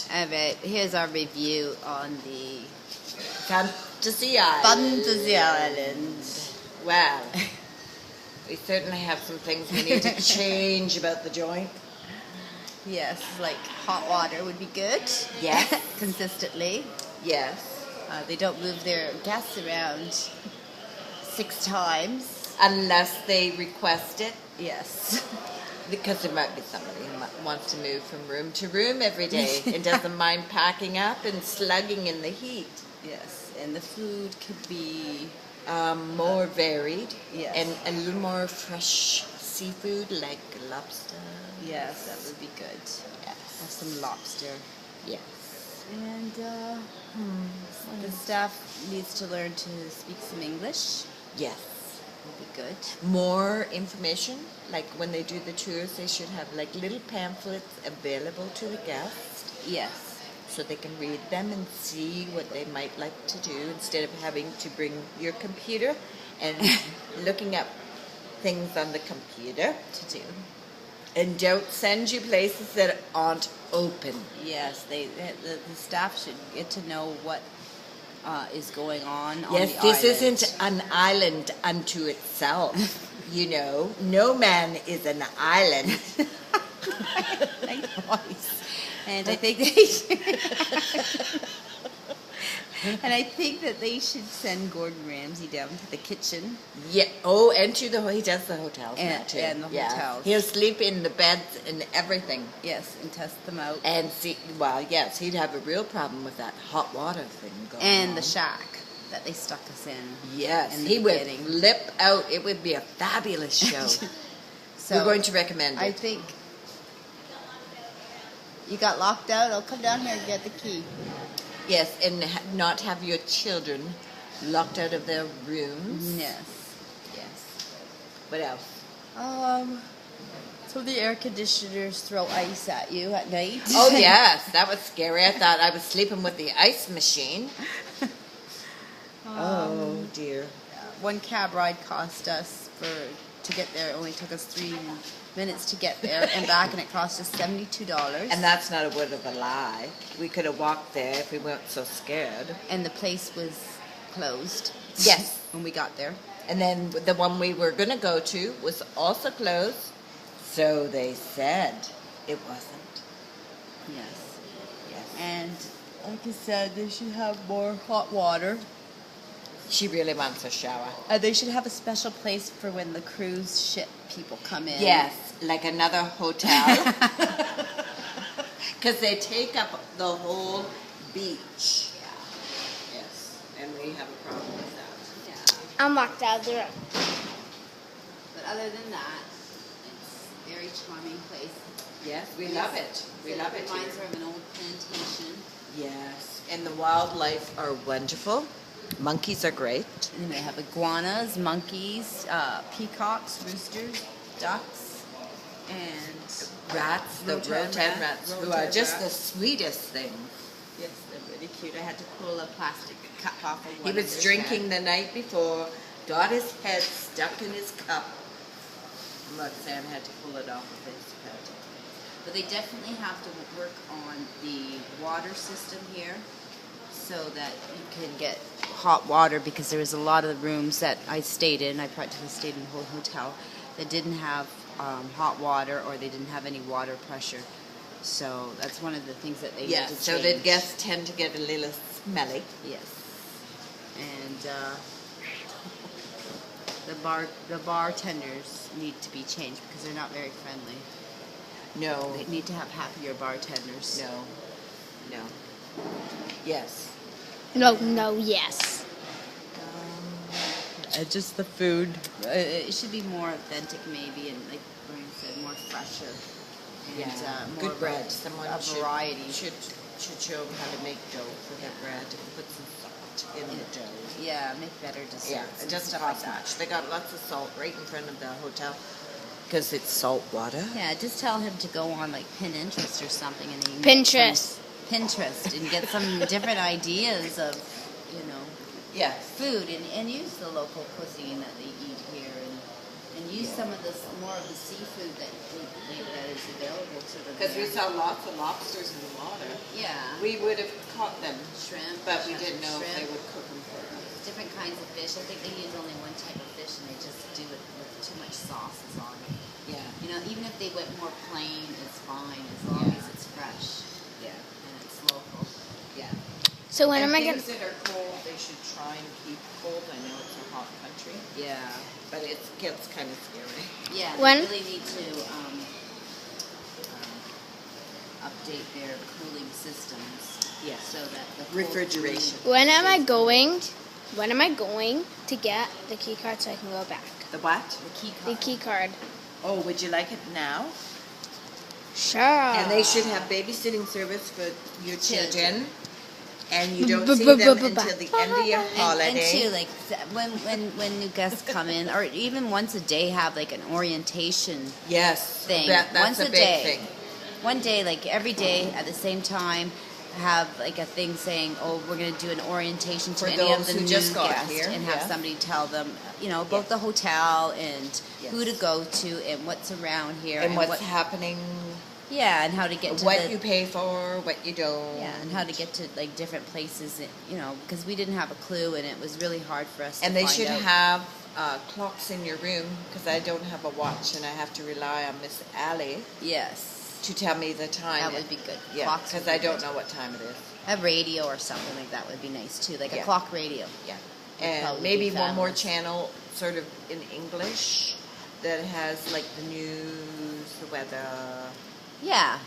Alright, here's our review on the Fantasy Island. Fantasy Island. Well, we certainly have some things we need to change about the joint. Yes, like hot water would be good. Yes. Consistently. Yes. They don't move their guests around 6 times. Unless they request it. Yes. Because there might be somebody who wants to move from room to room every day and doesn't mind packing up and slugging in the heat. Yes, and the food could be more varied. Yes. And a little more fresh seafood like lobster. Yes, that would be good. Yes. Have some lobster. Yes. And the staff needs to learn to speak some English. Yes. Would be good. More information, like when they do the tours, they should have like little pamphlets available to the guests. Yes. So they can read them and see what they might like to do instead of having to bring your computer and looking up things on the computer To do. and don't send you places that aren't open. Yes, the staff should get to know what is going on Yes, the this island. isn't an island unto itself. You know, no man is an island. Likewise. And I think that they should send Gordon Ramsay down to the kitchen. Yeah. Oh, and to he does the hotels now And- too. and the Yeah. hotels. He'll sleep in the beds and everything. Yes, and test them out. And see, well, yes, he'd have a real problem with that hot water thing going And on. the shack that they stuck us in. Yes, in the he would beginning. flip out. It would be a fabulous show. So We're going to recommend it. I think you got locked out. I'll come down here and get the key. Yes, and not have your children locked out of their rooms. Yes. Yes. What else? So the air conditioners throw ice at you at night. Oh, yes, that was scary. I thought I was sleeping with the ice machine. Oh, dear. One cab ride cost us to get there. It only took us 3 minutes to get there and back, and it cost us $72. And that's not a word of a lie. We could have walked there if we weren't so scared. And the place was closed. Yes. When we got there. And then the one we were going to go to was also closed. So they said it wasn't. Yes. Yes. And like I said, they should have more hot water. She really wants a shower. They should have a special place for when the cruise ship people come in. Yes, like another hotel. Because they take up the whole beach. Yeah. Yes. And we have a problem with that. Yeah. I'm locked out of the room. But other than that, it's a very charming place. Yes, we love it. We love it. Reminds here. her of an old plantation. Yes. And the wildlife are wonderful. Monkeys are great. And they have iguanas, monkeys, peacocks, roosters, ducks, and Rats, the Roatan rats, who are just the sweetest thing. Yes, they're really cute. I had to pull a plastic cup off of He one of was his drinking head. the night before, got his head stuck in his cup. Roxanne had to pull it off of his head. But they definitely have to work on the water system here so that you can get hot water, because there was a lot of the rooms that I stayed in, I practically stayed in the whole hotel, that didn't have hot water, or they didn't have any water pressure. So that's one of the things that they need to change. So the guests tend to get a little smelly. Yes. And the bartenders need to be changed because they're not very friendly. No, They need to have happier bartenders. no. Yes. No, yes. Just the food. It should be more authentic, maybe, and like Brian said, more fresher. And more Good bread. Someone a variety. should show them how to make dough for their bread and put some salt in the dough. Yeah, make better desserts. Yeah, it and doesn't stuff cost like that. much. They got lots of salt right in front of the hotel because it's salt water. Yeah, just tell him to go on like Pinterest or something, and he can Pinterest. Pinterest and get some different ideas of, Yes. food, and use the local cuisine that they eat here, and use some of this more of the seafood that is available to them. Because we saw lots of lobsters in the water. Yeah, We would have caught them, shrimp. but we didn't know if they shrimp. would cook them for us. Different kinds of fish. I think they use only one type of fish, and they just do it with too much sauces on it. Yeah. You know, even if they went more plain, it's fine as long as it's fresh Yeah. and it's local. Yeah. So when and am I gonna? things that are cold, they should try and keep cold. I know it's a hot country, Yeah. but it gets kind of scary. Yeah. When- They really need to update their cooling systems. Yeah. So that the cold Refrigeration. When am I going? When am I going to get the key card so I can go back? The what? The key The card. key card. Oh, would you like it now? Sure. And they should have babysitting service for your children. And you don't Bu- see bu- them bu- bu- until the end of your And holiday. too, like when new guests come in, or even once a day, have like an orientation Yes. thing. That's once a a big day. thing. One day, like every day at the same time, have like a thing saying, "Oh, we're going to do an orientation to For any of those the who new just got guests," here, and have yeah. somebody tell them, you know, about Yeah. the hotel and who to Yes. go to and what's around here And what's what, happening, yeah, and how to get to what the you pay for, what you don't. yeah, and how to get to like different places, you know, because we didn't have a clue, and it was really hard for us. And to they find should out. have clocks in your room, because I don't have a watch and I have to rely on Miss Allie Yes, to tell me the time. that would be good. Yeah, Clocks would because I be don't good. know what time it is. A radio or something like that would be nice too, like a Yeah. clock radio. Yeah. Would And probably maybe be one more fabulous. channel sort of in English that has like the news, the weather, Yeah,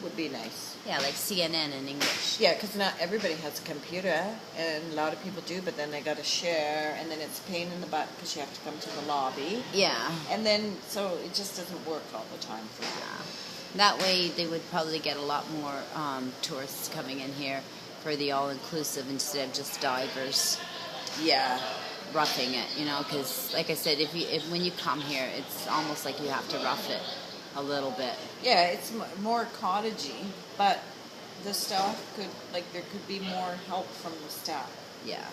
would be nice. yeah, like CNN in English. Yeah, because not everybody has a computer, and a lot of people do, but then they got to share, and then it's a pain in the butt because you have to come to the lobby. Yeah. And then, so it just doesn't work all the time for you. That way, they would probably get a lot more tourists coming in here for the all-inclusive instead of just divers Yeah. roughing it. You know, because like I said, if when you come here, it's almost like you have to rough it a little bit. Yeah, it's more cottagey, but the staff could, like, there could be more help from the staff. Yeah.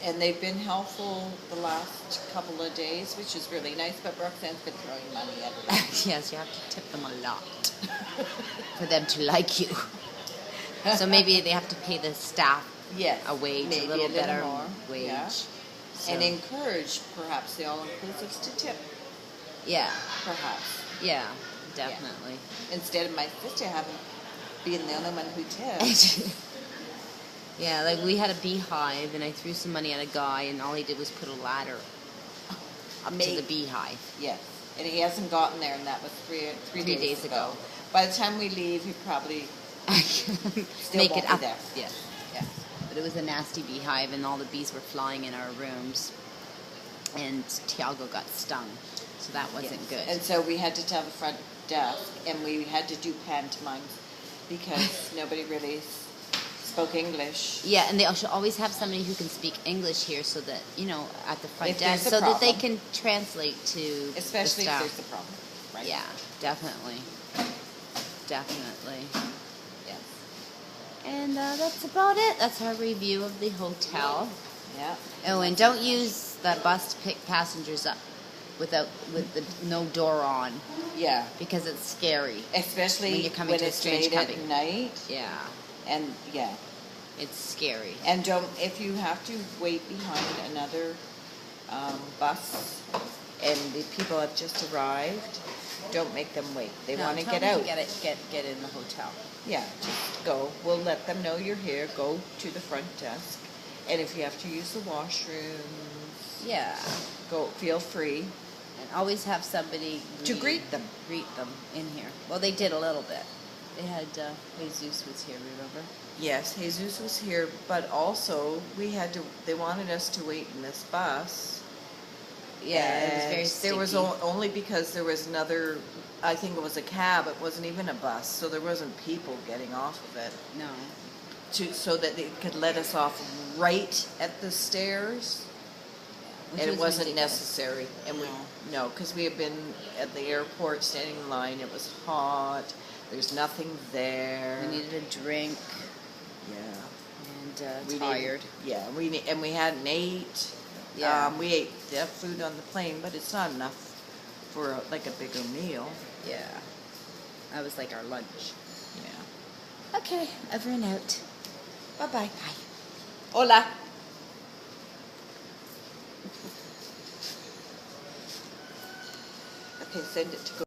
And they've been helpful the last couple of days, which is really nice, but Roxanne's been throwing money at it. Yes, you have to tip them a lot for them to like you. So maybe they have to pay the staff Yes. a wage, maybe a little better more. wage. Yeah. So, And encourage, perhaps, the all-inclusives to tip, yeah, perhaps. yeah, definitely. Instead of my sister being the only one who tipped. Yeah, like we had a beehive, and I threw some money at a guy, and all he did was put a ladder up to the beehive. Yes. And he hasn't gotten there, and that was three days ago. By the time we leave, he probably still Make won't it be up. there. Yeah, Yeah. but it was a nasty beehive, and all the bees were flying in our rooms, and Tiago got stung, so that wasn't Yes. good. And so we had to tell the front desk, and we had to do pantomimes because nobody really spoke English. Yeah, and they should always have somebody who can speak English here, so that at the front If there's desk, a so that they problem. can translate to Especially the if staff. there's a problem. Right? Yeah, definitely, definitely. Yes. And that's about it. That's our review of the hotel. Yeah. Oh, and don't use the bus to pick passengers up with the no door on, Yeah. because it's scary. Especially When you're coming to a it's strange late country. at night. Yeah, And yeah. it's scary. And if you have to wait behind another bus and the people have just arrived, don't make them wait. They want to get out. Get in the hotel. Yeah, just go. We'll let them know you're here. Go to the front desk. And if you have to use the washrooms, Yeah, go. Feel free. and always have somebody To greet them. Greet them in here. Well, they did a little bit. They had Jesus was here. Remember? Yes, Jesus was here, but also they wanted us to wait in this bus. Yeah, it was very And there was sticky. only because there was another, I think it was a cab, it wasn't even a bus, so there wasn't people getting off of it, No. so that they could let us off right at the stairs, Which and it was wasn't ridiculous. necessary. And No. because we had been at the airport standing in line, it was hot, there's nothing there. We needed a drink Yeah. and We tired. we hadn't ate. Yeah. We ate food on the plane, but it's not enough for a bigger meal. Yeah. That was like our lunch. Yeah. Okay, over and out. Bye-bye. Bye. Hola. Okay, send it to go.